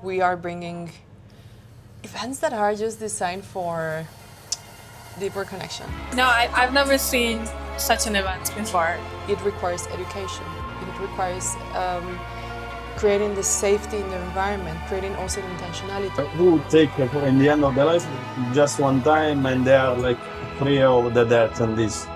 we are bringing events that are just designed for deeper connection. No, I've never seen such an event before. It requires education. It requires creating the safety in the environment, creating also the intentionality. Who take in the end of their life just one time and they are like free of the debt and this.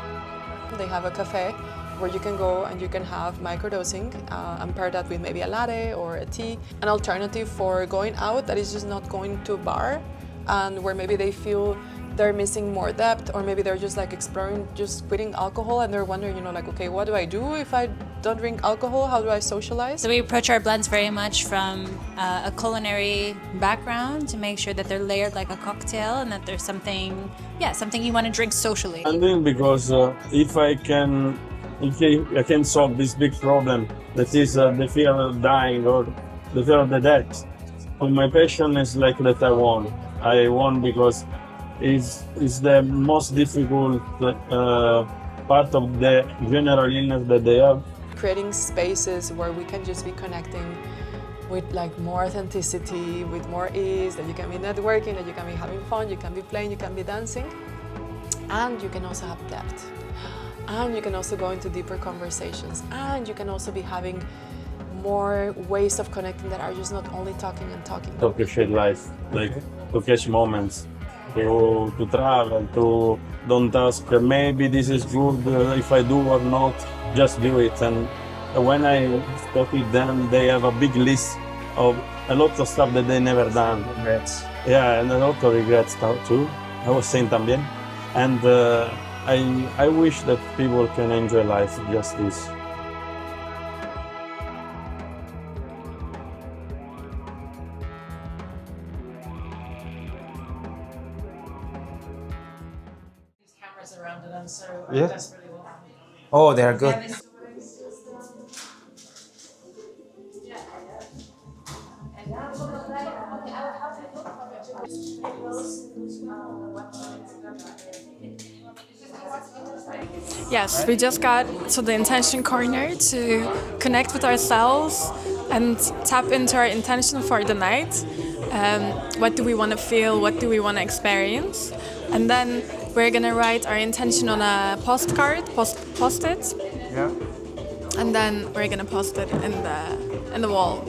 They have a cafe where you can go and you can have microdosing and pair that with maybe a latte or a tea. An alternative for going out that is just not going to a bar and where maybe they feel they're missing more depth, or maybe they're just like exploring just quitting alcohol and they're wondering, you know, like, okay, what do I do if I don't drink alcohol? How do I socialize? So we approach our blends very much from a culinary background to make sure that they're layered like a cocktail and that there's something you want to drink socially. And then because if I can solve this big problem that is the fear of dying or the fear of the death, and my passion is like that I won because it's the most difficult part of the general illness that they have. Creating spaces where we can just be connecting with like more authenticity, with more ease, that you can be networking, that you can be having fun, you can be playing, you can be dancing, and you can also have depth. And you can also go into deeper conversations, and you can also be having more ways of connecting that are just not only talking and talking. To appreciate life, like to catch moments, to travel, to don't ask maybe this is good if I do or not, just do it. And when I talk with them, they have a big list of a lot of stuff that they never done. Regrets. Yeah, and a lot of regrets too. I was saying también. And I wish that people can enjoy life just this. These cameras around it, and so Yeah. that's really well. Oh, they are good. Yes, we just got to the intention corner to connect with ourselves and tap into our intention for the night. What do we want to feel? What do we want to experience? And then we're gonna write our intention on a postcard, post it, Yeah. and then we're gonna post it in the wall.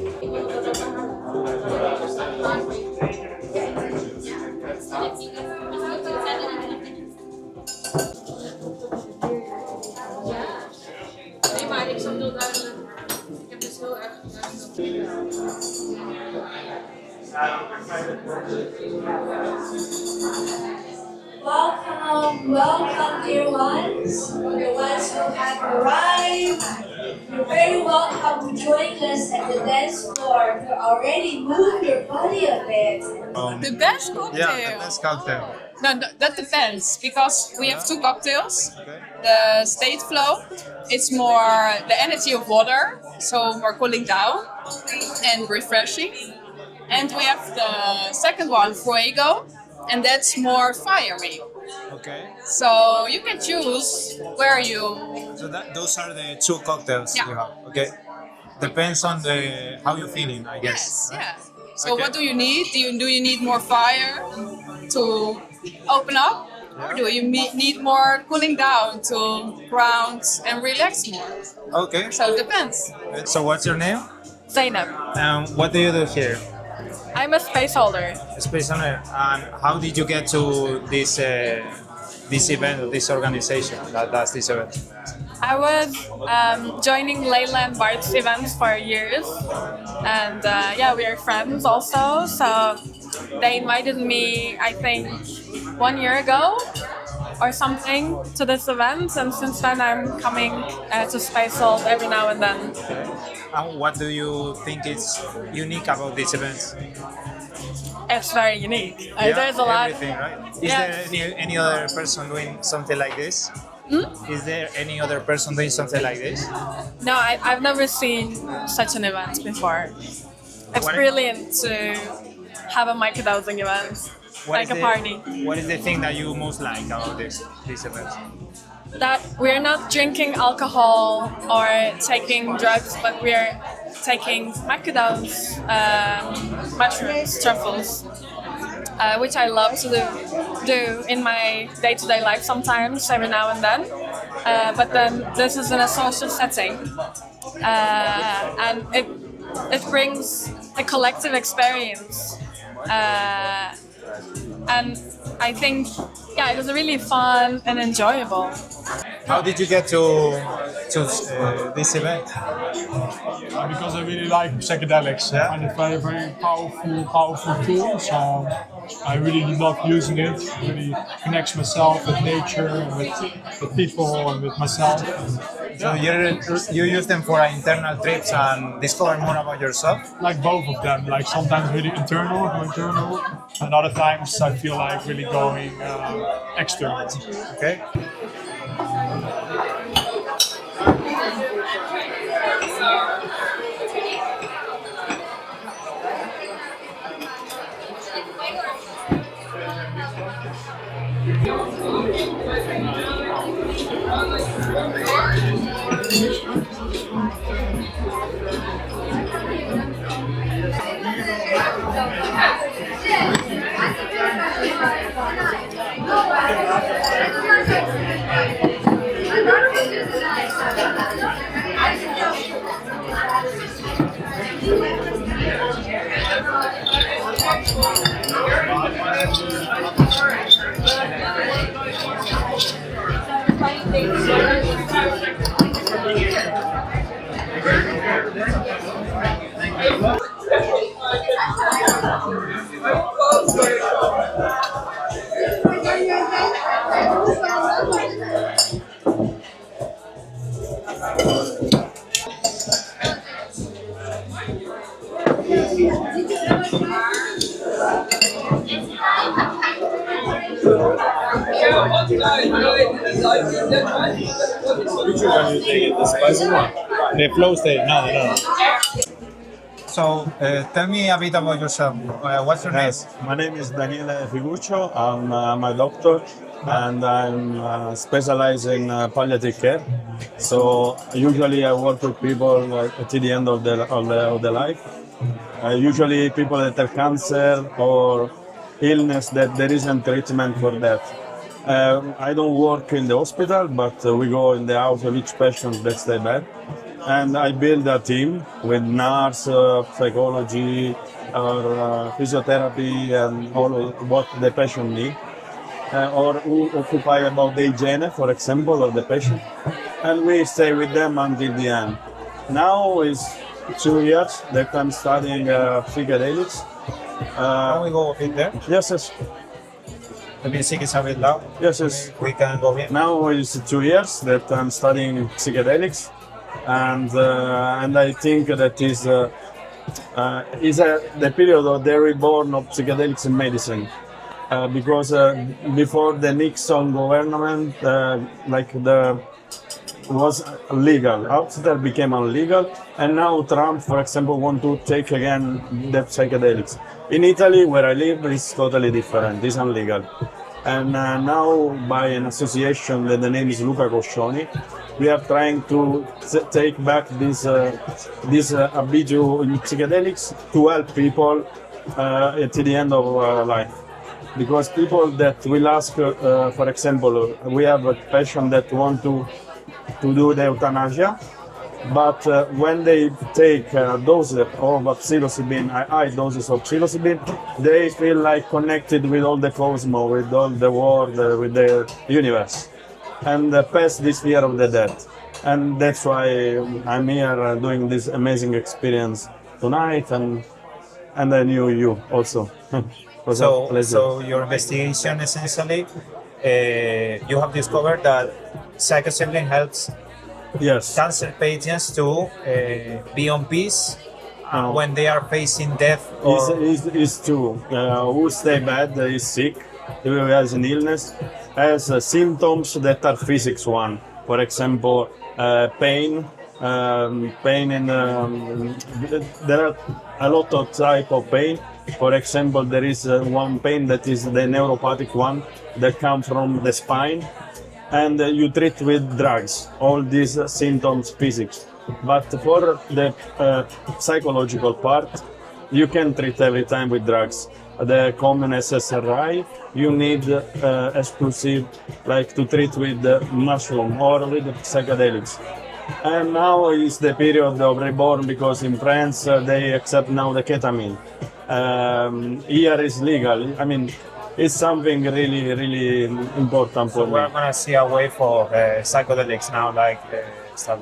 Nee, maar ik snap heel duidelijk. Ik heb dus heel erg Welcome, dear ones, the ones who have arrived. You're very welcome to join us at the dance floor to already move your body a bit. The best cocktail. Yeah, the best cocktail. No, that depends, because we have two cocktails. Okay. The state flow, it's more the energy of water, so more cooling down and refreshing. And we have the second one, fuego, and that's more fiery. Okay. So you can choose where you. So those are the two cocktails Yeah. you have. Okay. Depends on how you're feeling, I guess. Yes, yeah. So Okay. what do you need? Do you need more fire to open up? Or do you need more cooling down to ground and relax more? Okay. So it depends. So what's your name? Zainab, What do you do here? I'm a space holder. Space Owner. And how did you get to this event, or this organization that does this event? I was joining Layla and Bart's events for years, and we are friends also. So they invited me, I think, 1 year ago or something to this event, and since then I'm coming to Space Salt every now and then. And what do you think is unique about this event? It's very unique. There's a lot. Everything, right? Is Yeah. there any other person doing something like this? Is there any other person doing something like this? No, I've never seen such an event before. It's What- brilliant to have a microdosing event, What like is a party. What is the thing that you most like about this event? That we're not drinking alcohol or taking drugs, but we're taking microdose mushrooms, truffles, which I love to do in my day-to-day life sometimes, every now and then. But then this is in a social setting, and it brings a collective experience. And I think, it was really fun and enjoyable. How did you get to this event? Because I really like psychedelics. I find it very, very powerful tool. So I really love using it. It really connects myself with nature, and with people, and with myself. So you use them for internal trips and discover more about yourself? Like both of them. Like sometimes really internal, and other times I feel like really going external. Okay. Which one you take it? The spicy one? The flow state? No. So tell me a bit about yourself. What's your name? Yes, my name is Daniele Figuccio. I'm a doctor and I'm specialized in palliative care. So usually I work with people at the end of the life. Usually people that have cancer or illness that there isn't treatment for that. I don't work in the hospital, but we go in the house of each patient that stay bad. And I build a team with nurse, psychology, or physiotherapy, and all of what the patient needs, or who occupy about the hygiene, for example, of the patient. And we stay with them until the end. Now is 2 years that I'm studying psychedelics. Can we go in there? Yes. The music is a bit loud. Yes. We can go in. Now is 2 years that I'm studying psychedelics, and I think that is the period of the reborn of psychedelics in medicine, because before the Nixon government, was legal. After became illegal, and now Trump, for example, want to take again the psychedelics. In Italy, where I live, it's totally different. It's illegal. And now, by an association that the name is Luca Coscioni, we are trying to take back this habitual psychedelics to help people at the end of life. Because people that will ask, for example, we have a patient that want to do the euthanasia, but when they take a dose of psilocybin, high doses of psilocybin, they feel like connected with all the cosmos, with all the world, with the universe, and pass this fear of the death. And that's why I'm here doing this amazing experience tonight, and I knew you also. So your investigation essentially, you have discovered that psilocybin helps cancer patients to be on peace when they are facing death. It's true. Who stay bad, is sick, who has an illness, has symptoms that are physics one. For example, pain. Pain in there are a lot of type of pain. For example, there is one pain that is the neuropathic one that comes from the spine, and you treat with drugs all these symptoms physics. But for the psychological part, you can treat every time with drugs. The common SSRI, you need exclusive, like to treat with mushroom or with psychedelics. And now is the period of reborn because in France they accept now the ketamine. Here is legal. I mean, it's something really, really important for me. We're gonna see a way for psychedelics now, like stuff.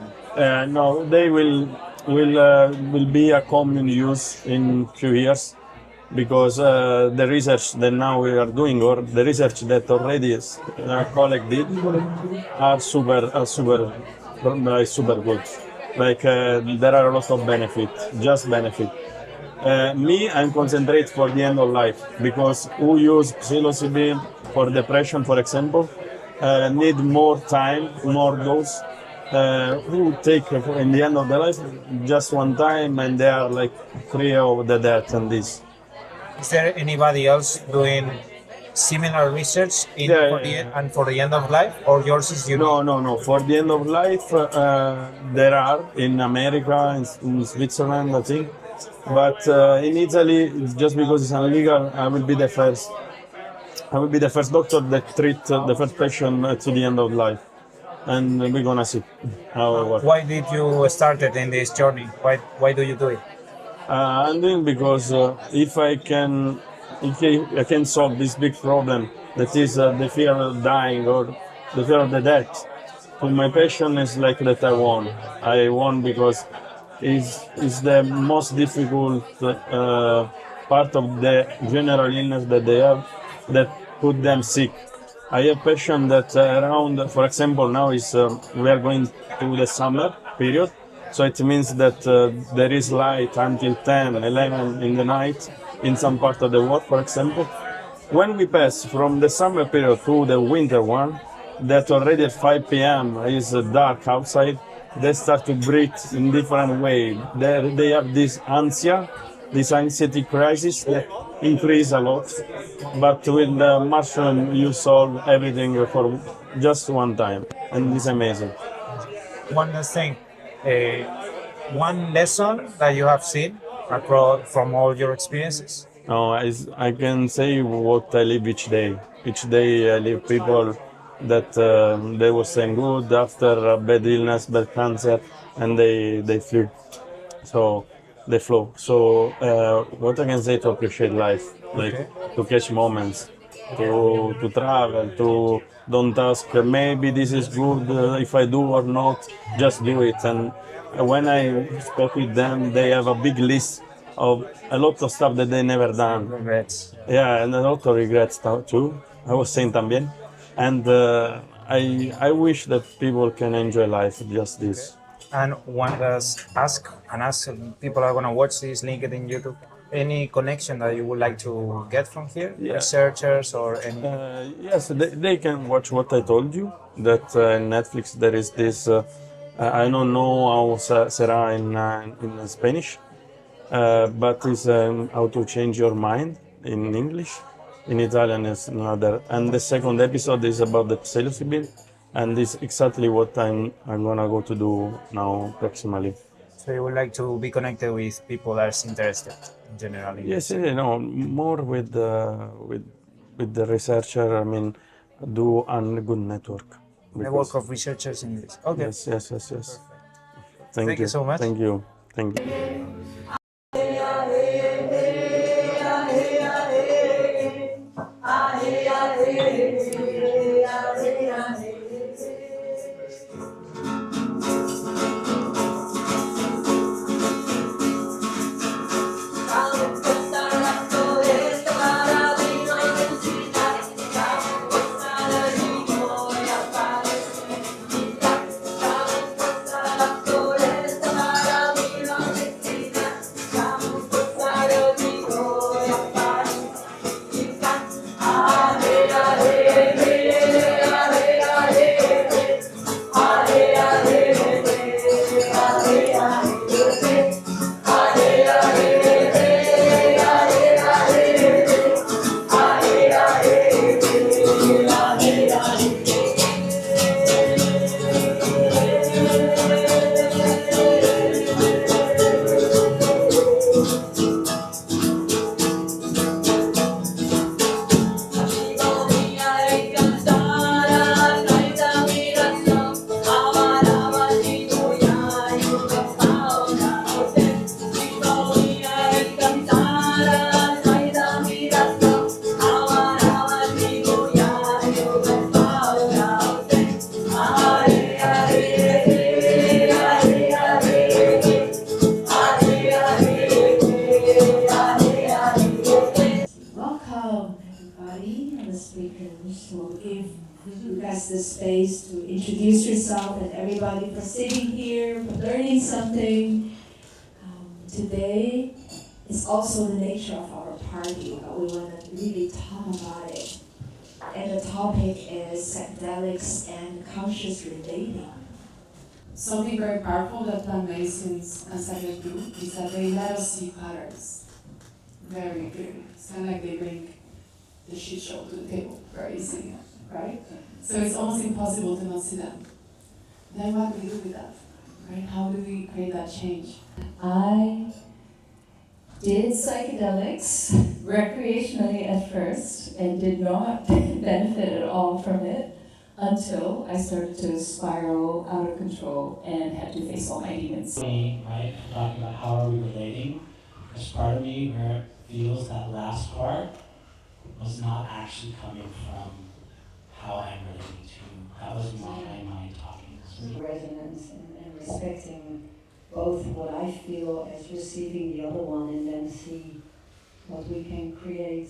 No, they will be a common use in few years because the research that now we are doing or the research that already a colleague did are super good. Like there are a lot of benefit, just benefit. Me, I'm concentrate for the end of life because who use psilocybin for depression, for example, need more time, more dose. Who take in the end of their life just one time and they are like free of the death and this. Is there anybody else doing similar research for the end of life, or yours is unique? No. For the end of life, there are in America, in Switzerland, I think. But in Italy, just because it's illegal, I will be the first. I will be the first doctor that treat the first patient to the end of life, and we're gonna see how it works. Why did you start it in this journey? Why do you do it? I'm doing because if I can solve this big problem that is the fear of dying or the fear of the death. For my patient is like that I won. I won because it's the most difficult part of the general illness that they have that put them sick. I have patients that around, for example, now is we are going to the summer period. So it means that there is light until 10, 11 in the night in some part of the world, for example. When we pass from the summer period to the winter one, that already at 5 p.m. is dark outside, they start to breathe in different way. They have this anxiety crisis that increase a lot. But with the mushroom, you solve everything for just one time, and it's amazing. One last thing. One lesson that you have seen across from all your experiences? No, I can say what I live each day. Each day I live people that they were saying good after a bad illness, bad cancer, and they flew. So they flow. So what I can say to appreciate life, like to catch moments, to travel, to don't ask maybe this is good if I do or not, just do it. And when I spoke with them, they have a big list of a lot of stuff that they never done. Regrets. Yeah, and a lot of regrets too. I was saying también. And I wish that people can enjoy life, just this. And one does ask, people are gonna watch this, link it in YouTube. Any connection that you would like to get from here? Yeah. Researchers or any? Yes, they can watch what I told you. That in Netflix there is this. I don't know how Sara in Spanish, but it's how to change your mind in English. In Italian is another. And the second episode is about the psilocybin, and this is exactly what I'm gonna go to do now proximally. So you would like to be connected with people that are interested in general? Yes, more with the researcher. I mean, do a good network. Network of researchers in this. Okay. Yes. Thank you so much. Thank you. Just want to give you guys the space to introduce yourself and everybody for sitting here, for learning something. Today is also the nature of our party, but we want to really talk about it. And the topic is psychedelics and conscious relating. Something very powerful that plant medicines and psychedelics do is that they let us see patterns very clearly. It's kind of like they bring the shit show to the table very easily, right? So it's almost impossible to not see them. Then what do we do with that, right? How do we create that change? I did psychedelics recreationally at first and did not benefit at all from it until I started to spiral out of control and had to face all my demons. Right, talking about how are we relating, there's part of me where it feels that last part was not actually coming from how I'm relating to. That was my mind talking. Resonance and respecting both what I feel as receiving the other one, and then see what we can create.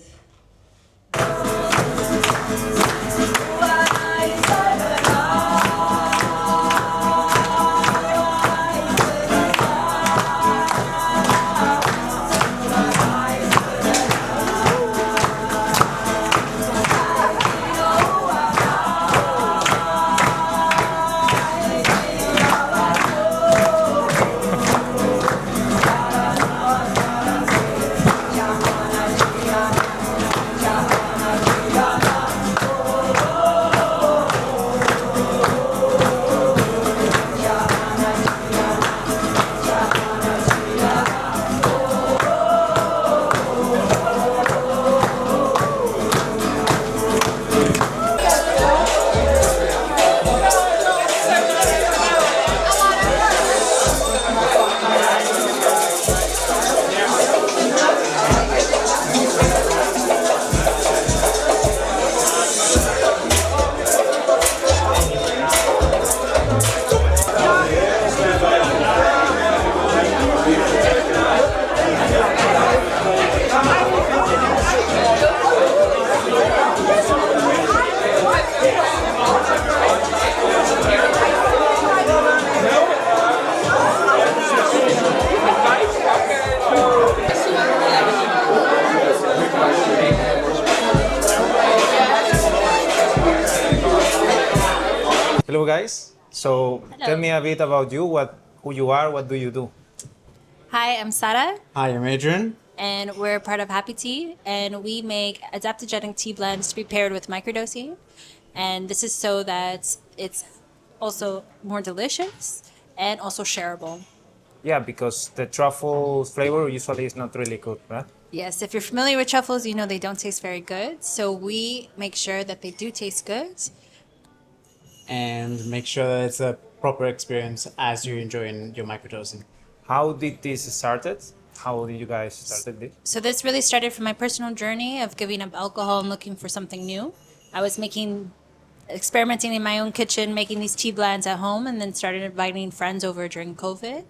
Hello guys, so tell me a bit about you, who you are, what do you do? Hi, I'm Sara, Hi, I'm Adrian. and we're part of Happy Tea, and we make adaptogenic tea blends to be paired with microdosing. And this is so that it's also more delicious and also shareable. Yeah, because the truffle flavor usually is not really good, right? Yes, if you're familiar with truffles, you know they don't taste very good. So we make sure that they do taste good. And make sure that it's a proper experience as you're enjoying your microdosing. How did this started? How did you guys started this? So this really started from my personal journey of giving up alcohol and looking for something new. I was experimenting in my own kitchen, making these tea blends at home, and then started inviting friends over during COVID.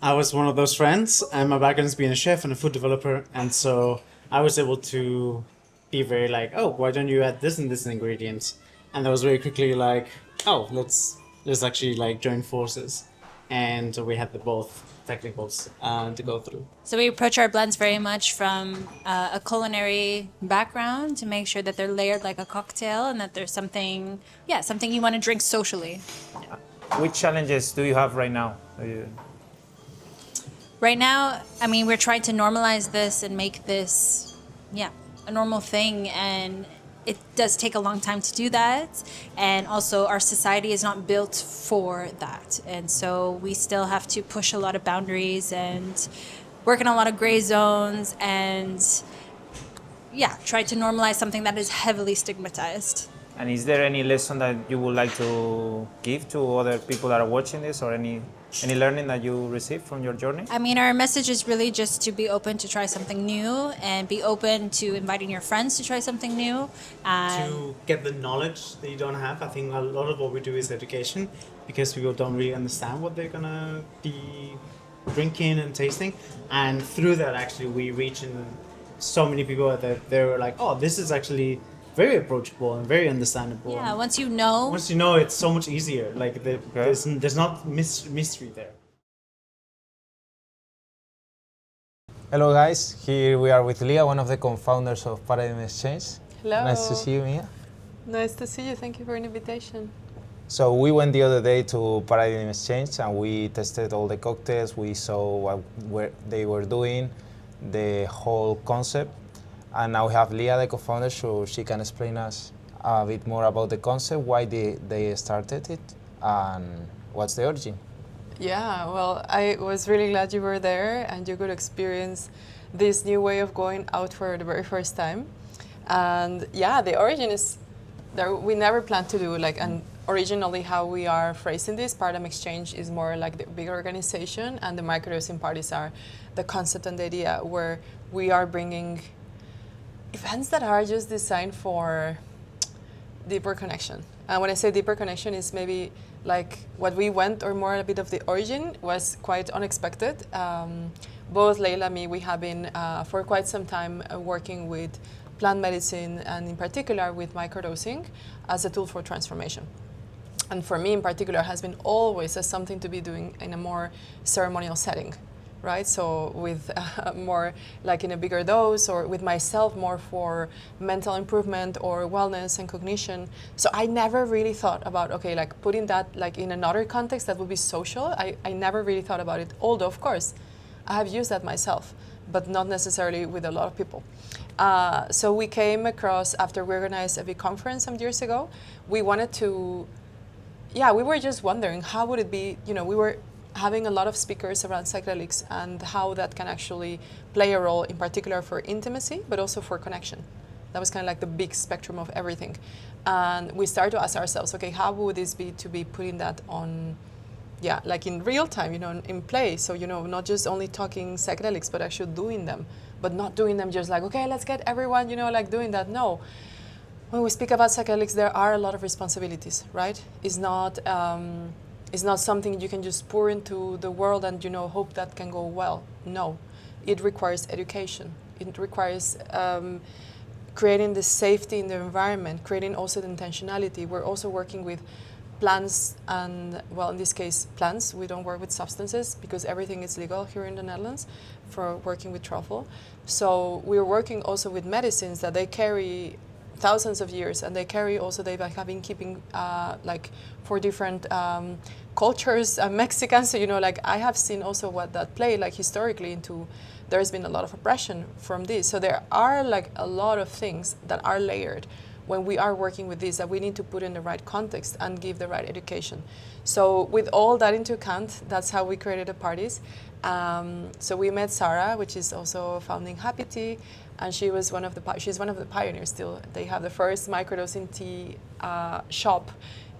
I was one of those friends, and my background is being a chef and a food developer, and so I was able to be very like, oh, why don't you add this and this ingredients? And that was very quickly like, oh, let's actually like join forces. And we had the both technicals to go through. So we approach our blends very much from a culinary background to make sure that they're layered like a cocktail and that there's something you want to drink socially. Which challenges do you have right now? Right now, I mean, we're trying to normalize this and make this, a normal thing, and it does take a long time to do that, and also our society is not built for that, and so we still have to push a lot of boundaries and work in a lot of gray zones and try to normalize something that is heavily stigmatized. And is there any lesson that you would like to give to other people that are watching this, or any learning that you received from your journey? I mean, our message is really just to be open to try something new and be open to inviting your friends to try something new. To get the knowledge that you don't have. I think a lot of what we do is education, because people don't really understand what they're gonna be drinking and tasting. And through that, actually, we reach in so many people that they're like, oh, this is actually very approachable and very understandable. Yeah, And once you know. once you know, it's so much easier. Like there's not mystery there. Hello guys, here we are with Lya, one of the co-founders of Paradygm Xchange. Hello. Nice to see you, Mia. Nice to see you. Thank you for an invitation. So we went the other day to Paradygm Xchange and we tested all the cocktails. We saw what they were doing, the whole concept. And now we have Lya, the co-founder, so she can explain us a bit more about the concept, why they started it, and what's the origin. Yeah, well, I was really glad you were there and you could experience this new way of going out for the very first time. And yeah, the origin is there. We never planned to do like, and originally how we are phrasing this, Paradygm Xchange is more like the big organization, and the microdosing parties are the concept and the idea where we are bringing events that are just designed for deeper connection. And when I say deeper connection, is maybe like what we went, or more a bit of the origin, was quite unexpected. Both Leila and me, we have been for quite some time working with plant medicine, and in particular with microdosing as a tool for transformation. And for me in particular has been always as something to be doing in a more ceremonial setting, right? So with more like in a bigger dose, or with myself more for mental improvement or wellness and cognition. So I never really thought about, okay, like putting that like in another context that would be social. I never really thought about it, although of course I have used that myself, but not necessarily with a lot of people. So we came across, after we organized a big conference some years ago, we wanted to, we were just wondering how would it be, we were having a lot of speakers around psychedelics and how that can actually play a role, in particular for intimacy, but also for connection. That was kind of like the big spectrum of everything. And we started to ask ourselves, okay, how would this be to be putting that on, like in real time, in play. So, not just only talking psychedelics, but actually doing them, but not doing them just like, okay, let's get everyone, like doing that. No. When we speak about psychedelics, there are a lot of responsibilities, right? It's not something you can just pour into the world and, hope that can go well. No, it requires education. It requires creating the safety in the environment, creating also the intentionality. We're also working with plants and, well, in this case, plants. We don't work with substances because everything is legal here in the Netherlands for working with Truffle. So we're working also with medicines that they carry thousands of years, and they carry also, they have been keeping like for different cultures, Mexicans, so like I have seen also what that play like historically into, there's been a lot of oppression from this. So there are like a lot of things that are layered when we are working with this that we need to put in the right context and give the right education. So with all that into account, that's how we created the parties. So we met Sara, which is also founding Happy Tea, and she's one of the pioneers still. They have the first microdosing tea shop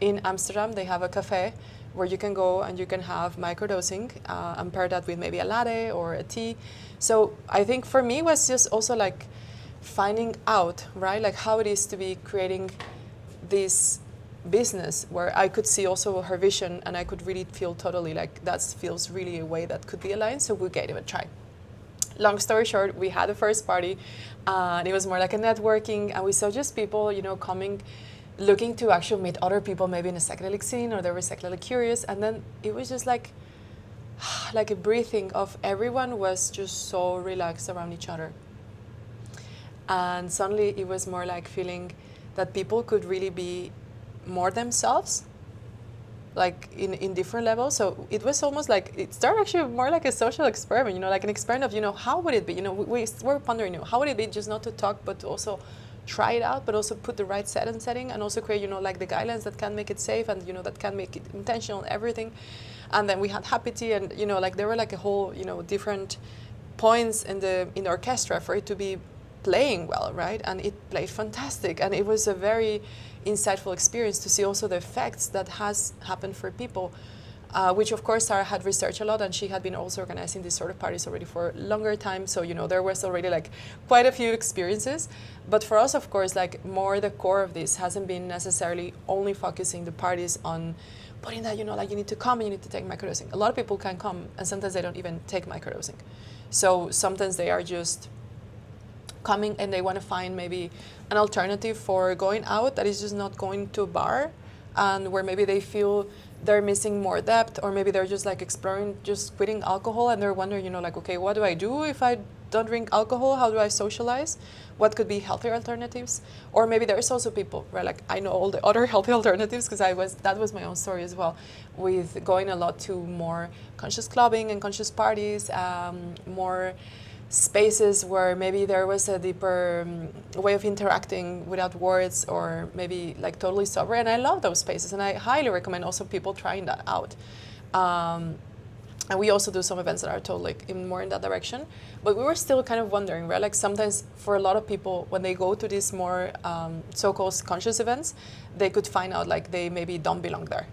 in Amsterdam. They have a cafe where you can go and you can have microdosing and pair that with maybe a latte or a tea. So I think for me was just also like finding out, right, like how it is to be creating this business where I could see also her vision, and I could really feel totally like that feels really a way that could be aligned. So we gave it a try. Long story short, we had the first party, and it was more like a networking, and we saw just people, coming, looking to actually meet other people, maybe in a psychedelic scene, or they were psychedelic curious, and then it was just like a breathing of everyone was just so relaxed around each other. And suddenly it was more like feeling that people could really be more themselves, like in different levels. So it was almost like, it started actually more like a social experiment, like an experiment of, how would it be? We were pondering, how would it be just not to talk, but to also try it out, but also put the right setting, and also create, like the guidelines that can make it safe, and, that can make it intentional and everything. And then we had Happy Tea, and, like there were like a whole, different points in the orchestra for it to be playing well, right? And it played fantastic, and it was a very insightful experience to see also the effects that has happened for people, which of course Sara had researched a lot, and she had been also organizing these sort of parties already for a longer time, so there was already like quite a few experiences. But for us, of course, like more the core of this hasn't been necessarily only focusing the parties on putting that, like you need to come and you need to take microdosing. A lot of people can come, and sometimes they don't even take microdosing. So sometimes they are just coming and they want to find maybe an alternative for going out that is just not going to a bar, and where maybe they feel they're missing more depth, or maybe they're just like exploring just quitting alcohol, and they're wondering, you know, like, okay, what do I do if I don't drink alcohol? How do I socialize? What could be healthier alternatives? Or maybe there's also people, right? Like I know all the other healthy alternatives because that was my own story as well, with going a lot to more conscious clubbing and conscious parties, more spaces where maybe there was a deeper way of interacting without words, or maybe like totally sober. And I love those spaces, and I highly recommend also people trying that out. And we also do some events that are totally more in that direction. But we were still kind of wondering, right? Like sometimes for a lot of people, when they go to these more so-called conscious events, they could find out like they maybe don't belong there.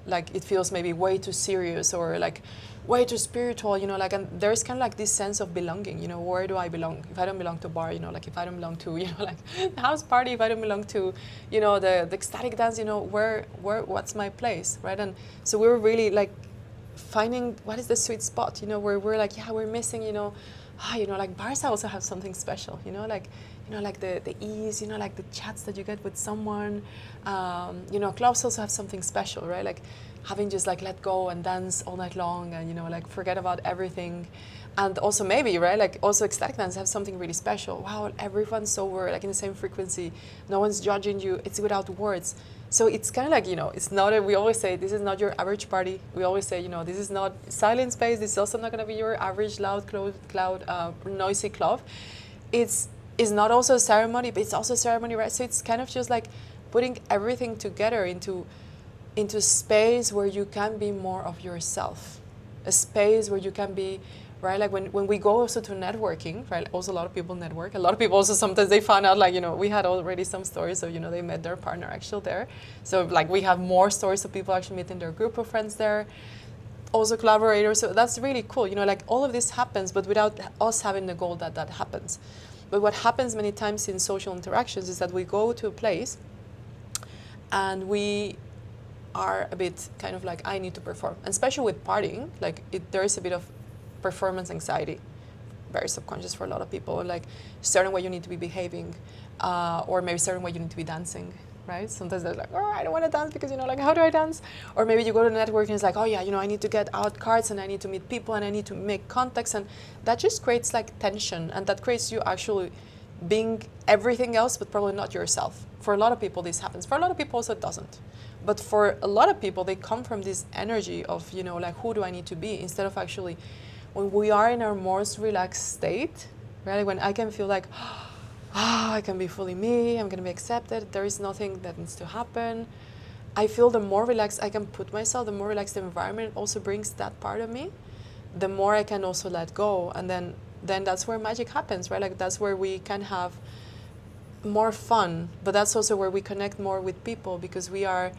Like it feels maybe way too serious, or like way too spiritual, you know, like, and there's kind of like this sense of belonging, you know, where do I belong? If I don't belong to a bar, you know, like if I don't belong to, you know, like the house party, if I don't belong to, you know, the ecstatic dance, you know, what's my place, right? And so we were really like finding what is the sweet spot, you know, where we're like, yeah, we're missing, you know, like bars also have something special, you know, like the ease, you know, like the chats that you get with someone, you know, clubs also have something special, right? Like having just like let go and dance all night long, and, you know, like forget about everything. And also maybe, right, like also ecstatic dance have something really special. Wow, everyone's sober, like in the same frequency, no one's judging you, it's without words. So it's kind of like, you know, it's not we always say this is not your average party. We always say, you know, this is not silent space. This is also not going to be your average loud, noisy club. It's not also a ceremony, but it's also a ceremony, right? So it's kind of just like putting everything together into space where you can be more of yourself. A space where you can be, right? Like when we go also to networking, right? Also a lot of people network. A lot of people also sometimes they find out, like, you know, we had already some stories of, you know, they met their partner actually there. So like we have more stories of people actually meeting their group of friends there. Also collaborators, so that's really cool. You know, like all of this happens, but without us having the goal that happens. But what happens many times in social interactions is that we go to a place and we are a bit kind of like, I need to perform. And especially with partying, like there is a bit of performance anxiety, very subconscious for a lot of people, like certain way you need to be behaving, or maybe certain way you need to be dancing, right? Sometimes they're like, oh, I don't want to dance because, you know, like, how do I dance? Or maybe you go to networking and it's like, oh yeah, you know, I need to get out cards and I need to meet people and I need to make contacts, and that just creates like tension, and that creates you actually being everything else but probably not yourself. For a lot of people this happens. For a lot of people also it doesn't. But for a lot of people, they come from this energy of, you know, like, who do I need to be? Instead of actually, when we are in our most relaxed state, right? When I can feel like, I can be fully me, I'm gonna be accepted, there is nothing that needs to happen. I feel the more relaxed I can put myself, the more relaxed the environment also brings that part of me, the more I can also let go. And then that's where magic happens, right? Like that's where we can have more fun, but that's also where we connect more with people, because we are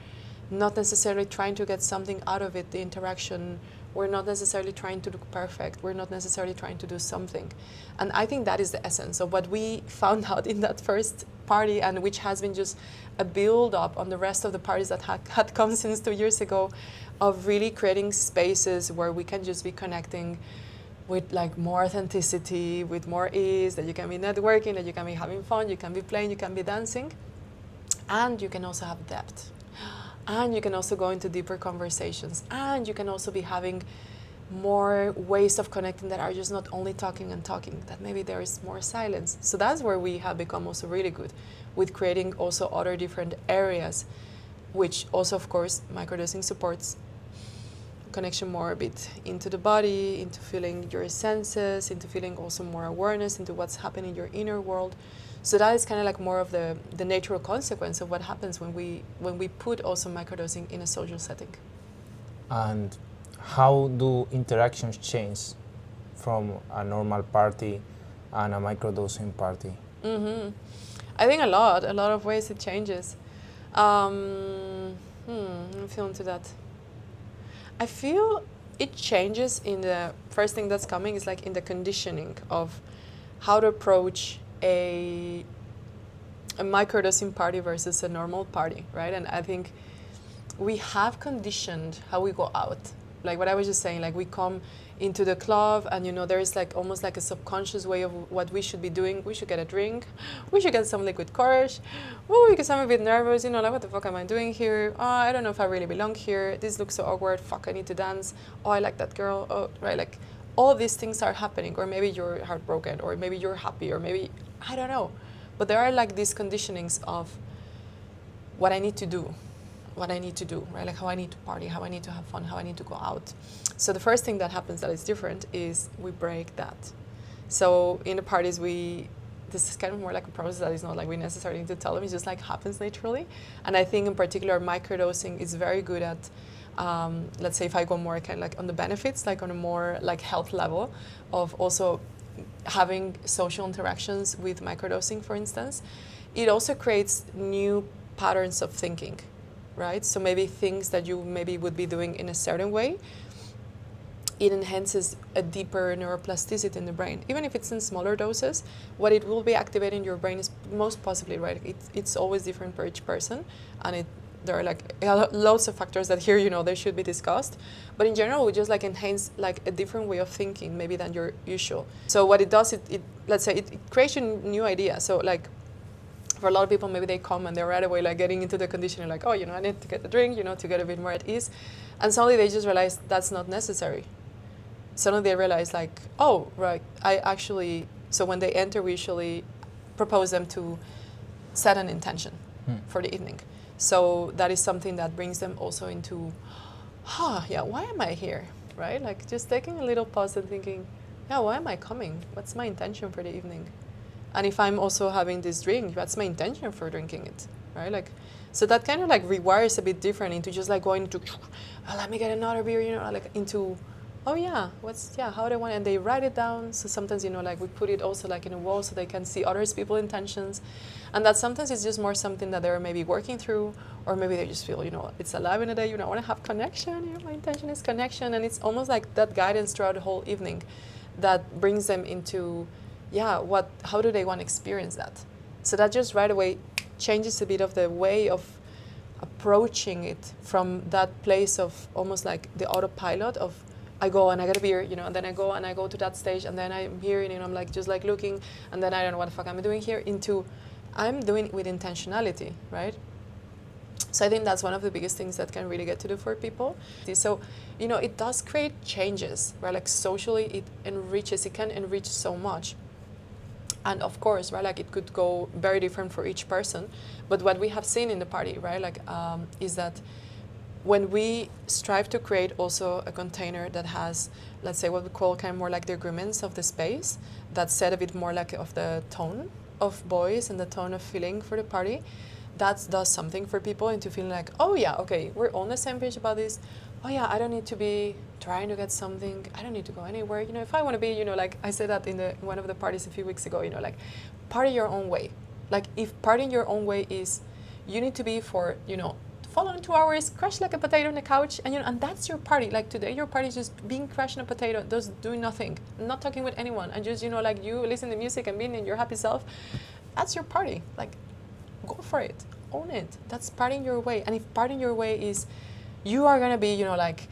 not necessarily trying to get something out of it, the interaction. We're not necessarily trying to look perfect. We're not necessarily trying to do something. And I think that is the essence of what we found out in that first party, and which has been just a build up on the rest of the parties that had come since 2 years ago, of really creating spaces where we can just be connecting with like more authenticity, with more ease, that you can be networking, that you can be having fun, you can be playing, you can be dancing, and you can also have depth. And you can also go into deeper conversations, and you can also be having more ways of connecting that are just not only talking and talking, that maybe there is more silence. So that's where we have become also really good with creating also other different areas, which also, of course, microdosing supports connection more a bit into the body, into feeling your senses, into feeling also more awareness into what's happening in your inner world. So that is kind of like more of the natural consequence of what happens when we put also microdosing in a social setting. And how do interactions change from a normal party and a microdosing party? Mm-hmm. I think a lot of ways it changes. I'm feeling to that. I feel it changes in the first thing that's coming is like in the conditioning of how to approach a microdosing party versus a normal party, right? And I think we have conditioned how we go out. like what I was just saying, like we come into the club and you know there is like almost like a subconscious way of what we should be doing. We should get a drink, we should get some liquid courage, because I'm a bit nervous, you know, like what the fuck am I doing here? Oh, I don't know if I really belong here. This looks so awkward. Fuck, I need to dance. Oh, I like that girl. Oh, right, like all of these things are happening, or maybe you're heartbroken, or maybe you're happy, or maybe I don't know. But there are like these conditionings of what I need to do, right? Like how I need to party, how I need to have fun, how I need to go out. So the first thing that happens that is different is we break that. So in the parties, this is kind of more like a process that is not like we necessarily need to tell them, it just like happens naturally. And I think in particular, microdosing is very good at, let's say if I go more kind of like on the benefits, like on a more like health level of also having social interactions with microdosing, for instance, it also creates new patterns of thinking, right? So maybe things that you maybe would be doing in a certain way, it enhances a deeper neuroplasticity in the brain. Even if it's in smaller doses, what it will be activating your brain is most possibly, right? It's always different for each person, and there are like loads of factors that here, you know, they should be discussed. But in general, we just like enhance like a different way of thinking maybe than your usual. So what it does, let's say it creates a new idea. So like for a lot of people, maybe they come and they're right away like getting into the conditioning like, oh, you know, I need to get a drink, you know, to get a bit more at ease. And suddenly they just realize that's not necessary. Suddenly they realize like, oh, right, so when they enter, we usually propose them to set an intention for the evening. So that is something that brings them also into, why am I here, right? Like just taking a little pause and thinking, why am I coming? What's my intention for the evening? And if I'm also having this drink, what's my intention for drinking it, right? Like, so that kind of like rewires a bit different into just like going to, let me get another beer, you know, like into, how do I want it? And they write it down. So sometimes, you know, like we put it also like in a wall so they can see others people's intentions. And that sometimes it's just more something that they're maybe working through, or maybe they just feel, you know, it's alive in a day, you know, I want to have connection, you know, my intention is connection. And it's almost like that guidance throughout the whole evening that brings them into, how do they want to experience that? So that just right away changes a bit of the way of approaching it from that place of almost like the autopilot of, I go and I get a beer, you know, and then I go to that stage, and then I'm here, and I'm like just like looking, and then I don't know what the fuck I'm doing here, into I'm doing it with intentionality, right? So I think that's one of the biggest things that can really get to do for people. So, you know, it does create changes, right? Like socially, it can enrich so much. And of course, right, like it could go very different for each person. But what we have seen in the party, right, like is that when we strive to create also a container that has, let's say, what we call kind of more like the agreements of the space, that set a bit more like of the tone of voice and the tone of feeling for the party, that does something for people into feeling like, oh yeah, okay, we're on the same page about this. Oh yeah, I don't need to be trying to get something. I don't need to go anywhere. You know, if I want to be, you know, like I said that in one of the parties a few weeks ago, you know, like party your own way. Like if partying your own way is, you need to be for, you know, following 2 hours, crush like a potato on the couch, and you know, and that's your party. Like today, your party is just being crushed on a potato, just doing nothing, not talking with anyone, and just, you know, like you listen to music and being in your happy self. That's your party. Like, go for it, own it. That's partying your way. And if partying your way is, you are gonna be, you know, like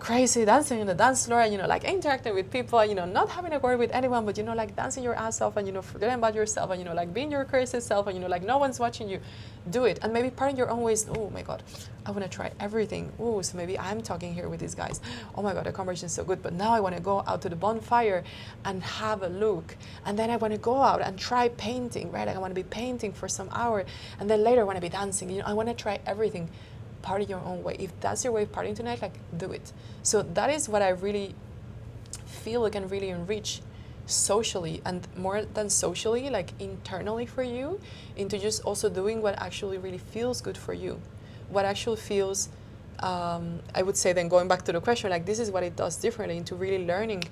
crazy, dancing in the dance floor, and you know, like interacting with people, and you know, not having a word with anyone, but you know, like dancing your ass off, and you know, forgetting about yourself, and you know, like being your crazy self, and you know, like no one's watching you. Do it. And maybe part in your own ways. Oh my God, I want to try everything. Oh, so maybe I'm talking here with these guys. Oh my God, the conversation is so good. But now I want to go out to the bonfire and have a look. And then I want to go out and try painting, right? Like I want to be painting for some hour. And then later I want to be dancing. You know, I want to try everything. Party your own way. If that's your way of partying tonight, like do it. So that is what I really feel can really enrich socially, and more than socially, like internally for you, into just also doing what actually really feels good for you, what actually feels, I would say then going back to the question, like this is what it does differently, into really learning,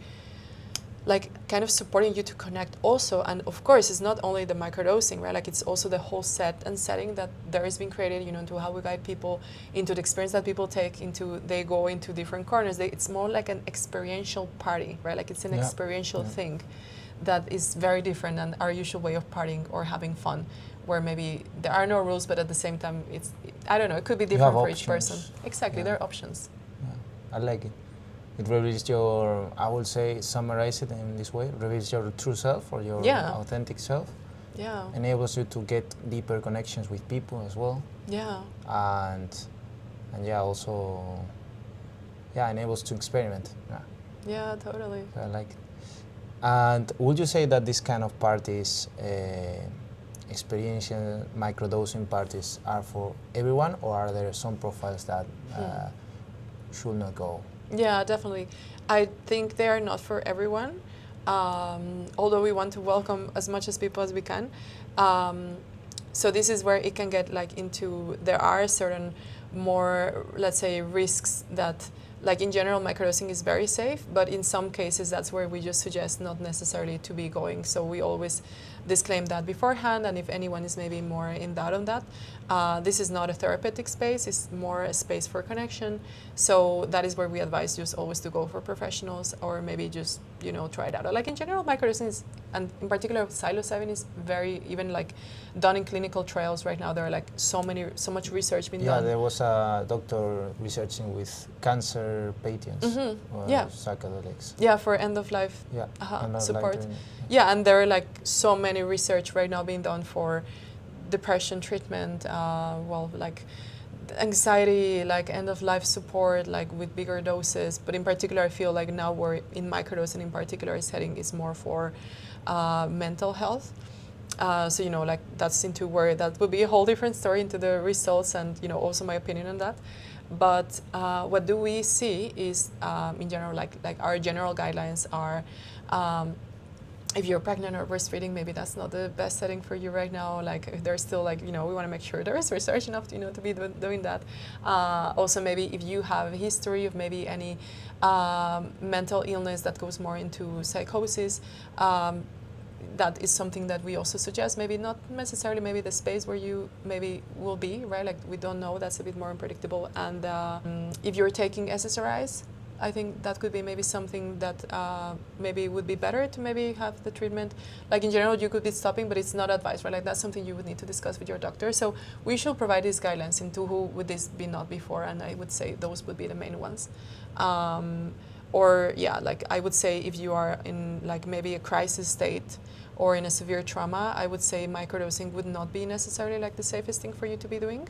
like kind of supporting you to connect also. And of course, it's not only the microdosing, right? Like it's also the whole set and setting that there has been created, you know, into how we guide people, into the experience that people take, into they go into different corners. It's more like an experiential party, right? Like it's an experiential thing that is very different than our usual way of partying or having fun, where maybe there are no rules, but at the same time, I don't know, it could be different for each person. Exactly, there are options. I like it. it reveals your, I would say, summarize it in this way, reveals your true self or your authentic self. Yeah. Enables you to get deeper connections with people as well. Yeah. And yeah, also, yeah, enables to experiment. Yeah, totally. I like it. And would you say that this kind of parties, experiential microdosing parties, are for everyone, or are there some profiles that should not go? Yeah, definitely. I think they are not for everyone, although we want to welcome as much as people as we can. So this is where it can get like into, there are certain more, let's say, risks that, like in general, microdosing is very safe, but in some cases that's where we just suggest not necessarily to be going. So we always disclaim that beforehand, and if anyone is maybe more in doubt on that, this is not a therapeutic space, it's more a space for connection. So that is where we advise just always to go for professionals, or maybe just, you know, try it out. Like in general, microdosing is, and in particular psilocybin, is very, even like done in clinical trials right now. There are like so much research being done. Yeah, there was a doctor researching with cancer patients, psychedelics. Yeah, for end of life support. Yeah, and there are like so many research right now being done for depression treatment, like anxiety, like end of life support, like with bigger doses. But in particular, I feel like now we're in microdosing in particular setting is more for mental health. So, you know, like that's into where that would be a whole different story into the results and, you know, also my opinion on that. But what do we see is, in general, like our general guidelines are, if you're pregnant or breastfeeding, maybe that's not the best setting for you right now. Like if there's still like, you know, we want to make sure there is research enough, you know, to be doing that. Also, maybe if you have a history of maybe any mental illness that goes more into psychosis, that is something that we also suggest, maybe not necessarily maybe the space where you maybe will be, right? Like we don't know, that's a bit more unpredictable. And if you're taking SSRIs, I think that could be maybe something that maybe would be better to maybe have the treatment. Like in general, you could be stopping, but it's not advised, right? Like that's something you would need to discuss with your doctor. So we should provide these guidelines into who would this be not before, and I would say those would be the main ones. Or yeah, like I would say if you are in like maybe a crisis state or in a severe trauma, I would say microdosing would not be necessarily like the safest thing for you to be doing.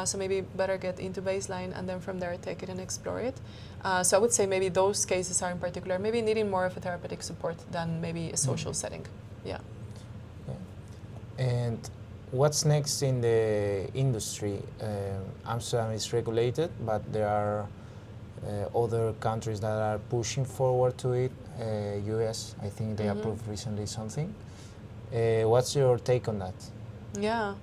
So maybe better get into baseline and then from there take it and explore it. So I would say maybe those cases are in particular maybe needing more of a therapeutic support than maybe a social setting. Yeah. And what's next in the industry? Amsterdam is regulated, but there are other countries that are pushing forward to it. US, I think they approved recently something. What's your take on that? Yeah.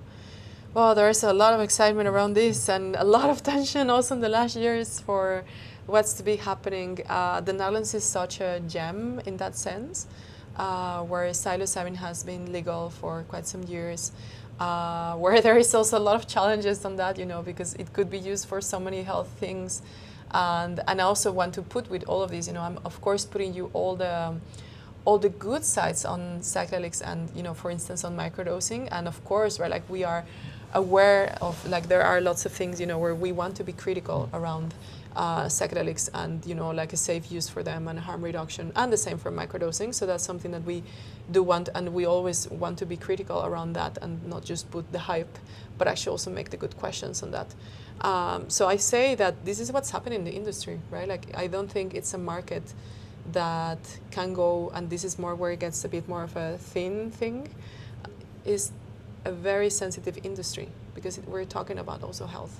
Well, there's a lot of excitement around this and a lot of tension also in the last years for what's to be happening. The Netherlands is such a gem in that sense, where psilocybin has been legal for quite some years, where there is also a lot of challenges on that, you know, because it could be used for so many health things. And I also want to put with all of these, you know, I'm of course putting you all the good sides on psychedelics and, you know, for instance, on microdosing. And of course, right, like we are aware of, like there are lots of things, you know, where we want to be critical around psychedelics and, you know, like a safe use for them and harm reduction, and the same for microdosing. So that's something that we do want, and we always want to be critical around that and not just put the hype, but actually also make the good questions on that. So I say that this is what's happening in the industry, right? Like I don't think it's a market that can go, and this is more where it gets a bit more of a thin thing, is a very sensitive industry because we're talking about also health,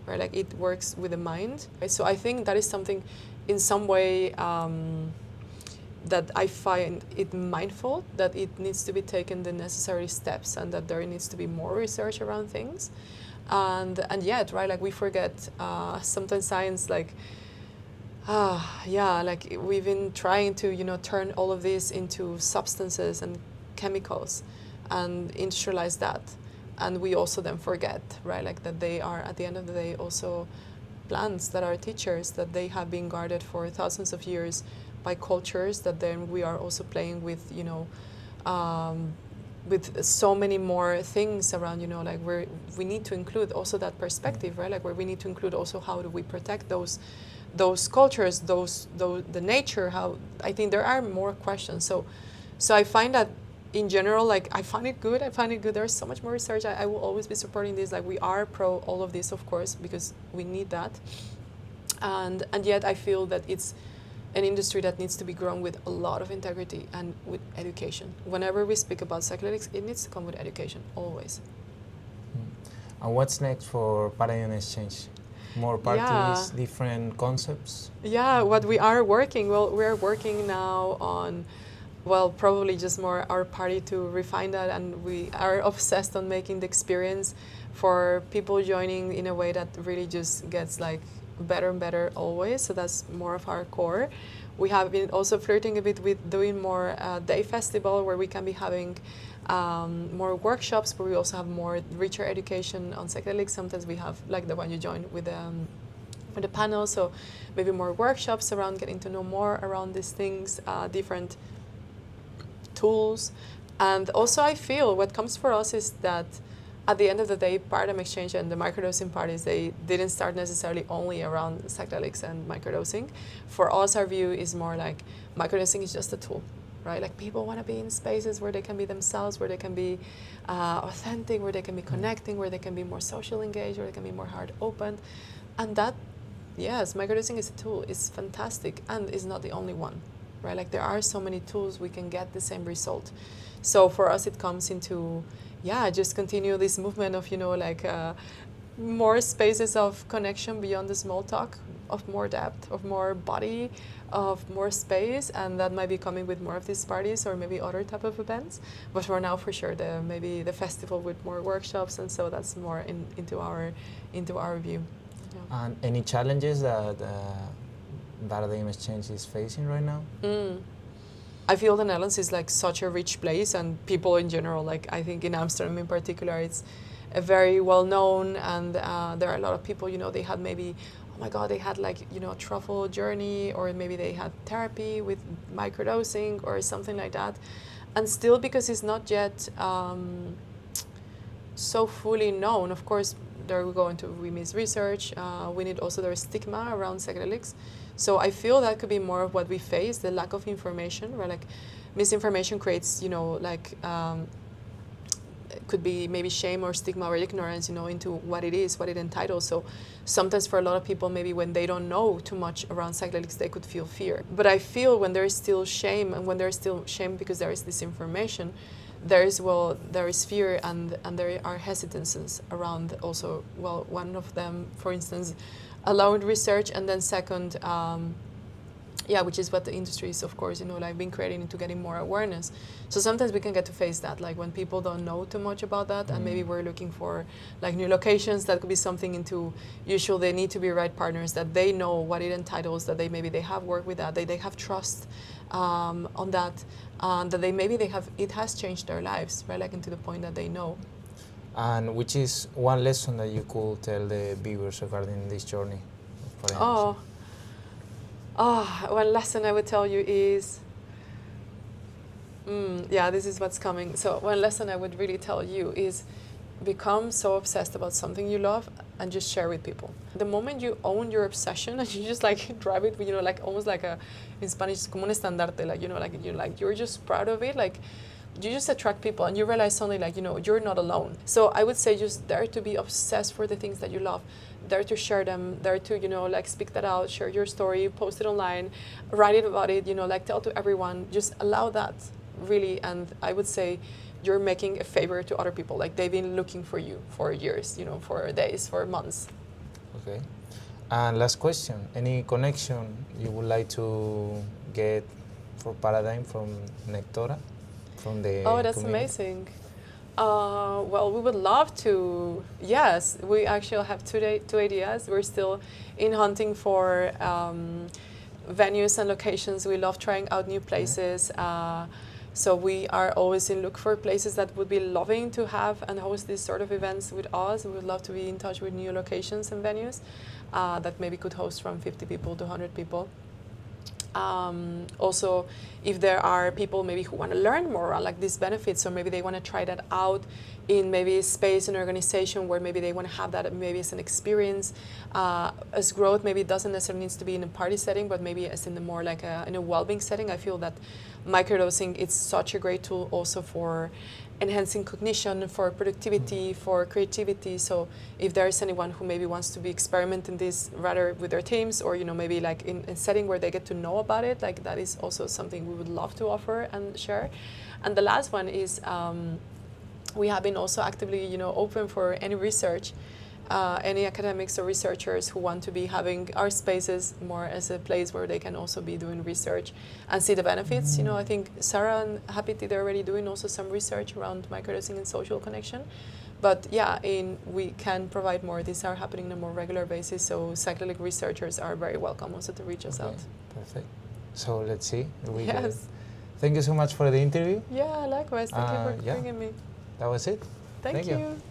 right? Like it works with the mind, right? So I think that is something in some way that I find it mindful that it needs to be taken the necessary steps and that there needs to be more research around things. And yet, right, like we forget sometimes science, like, like we've been trying to, you know, turn all of this into substances and chemicals and industrialize that. And we also then forget, right, like that they are, at the end of the day, also plants that are teachers, that they have been guarded for thousands of years by cultures that then we are also playing with, you know, with so many more things around, you know, like we need to include also that perspective, right? Like where we need to include also how do we protect those those cultures, the nature, how I think there are more questions. So I find that in general, like I find it good. There's so much more research. I will always be supporting this. Like we are pro all of this, of course, because we need that. And yet I feel that it's an industry that needs to be grown with a lot of integrity and with education. Whenever we speak about psychedelics, it needs to come with education, always. And what's next for Paradygm Xchange? More parties, different concepts? Yeah, what we are working, well, we're working now on, well, probably just more our party to refine that, and we are obsessed on making the experience for people joining in a way that really just gets like better and better always. So that's more of our core. We have been also flirting a bit with doing more day festival where we can be having more workshops, but we also have more richer education on psychedelics. Sometimes we have like the one you joined with the panel, so maybe more workshops around getting to know more around these things, different tools. And also I feel what comes for us is that at the end of the day, Paradygm Xchange and the microdosing parties, they didn't start necessarily only around psychedelics and microdosing. For us, our view is more like microdosing is just a tool, right? Like people want to be in spaces where they can be themselves, where they can be authentic, where they can be connecting, where they can be more socially engaged, where they can be more heart open. And that, yes, microdosing is a tool. It's fantastic, and it's not the only one, right? Like there are so many tools we can get the same result. So for us, it comes into just continue this movement of, like more spaces of connection beyond the small talk, of more depth, of more body, of more space, and that might be coming with more of these parties or maybe other type of events. But for now, for sure, maybe the festival with more workshops, and so that's more into our view. Yeah. And any challenges that Paradygm Xchange is facing right now? I feel the Netherlands is like such a rich place, and people in general, like I think in Amsterdam in particular, it's a very well known, and there are a lot of people, they had maybe, oh my God, they had like, Truffle journey, or maybe they had therapy with microdosing or something like that. And still, because it's not yet so fully known, of course, there we go into, we miss research, we need also there's stigma around psychedelics. So I feel that could be more of what we face, the lack of information, where like misinformation creates, it could be maybe shame or stigma or ignorance, into what it is, what it entitles. So sometimes for a lot of people, maybe when they don't know too much around psychedelics, they could feel fear. But I feel when there is still shame, and when there is still shame because there is this information, there is fear, and there are hesitances around also, one of them, for instance, allowed research, and then second, which is what the industry is, of course, like been creating into getting more awareness. So sometimes we can get to face that, like when people don't know too much about that, and maybe we're looking for like new locations, that could be something into, usually they need to be right partners, that they know what it entitles, that they have worked with that, they have trust on that, that it has changed their lives, right, like into the point that they know. And which is one lesson that you could tell the viewers regarding this journey? One lesson I would tell you is, this is what's coming. So one lesson I would really tell you is become so obsessed about something you love and just share with people. The moment you own your obsession and you just like drive it, like almost like in Spanish, como un estandarte, like you're just proud of it, like you just attract people, and you realize suddenly, like, you're not alone. So I would say just dare to be obsessed for the things that you love, dare to share them, dare to, like speak that out, share your story, post it online, write it about it, like tell to everyone, just allow that really. And I would say you're making a favor to other people. Like they've been looking for you for years, for days, for months. Okay. And last question, any connection you would like to get for Paradygm from Nectora? From the that's community? amazing. We would love to. Yes, we actually have two ideas. We're still in hunting for venues and locations. We love trying out new places. So we are always in look for places that would be loving to have and host these sort of events with us. We would love to be in touch with new locations and venues that maybe could host from 50 people to 100 people. Also, if there are people maybe who want to learn more on like these benefits, or maybe they want to try that out in maybe a space and organization where maybe they want to have that maybe as an experience as growth. Maybe it doesn't necessarily need to be in a party setting, but maybe as in the more like in a well-being setting. I feel that microdosing is such a great tool also for enhancing cognition, for productivity, for creativity. So if there is anyone who maybe wants to be experimenting this rather with their teams, or maybe like in a setting where they get to know about it, like that is also something we would love to offer and share. And the last one is we have been also actively open for any research, any academics or researchers who want to be having our spaces more as a place where they can also be doing research and see the benefits. I think Sara and Happy they're already doing also some research around microdosing and social connection. But yeah, we can provide more. These are happening on a more regular basis, so psychedelic researchers are very welcome also to reach us out. Perfect. So let's see. Yes. Thank you so much for the interview. Yeah, likewise. Thank you for bringing me. That was it. Thank you.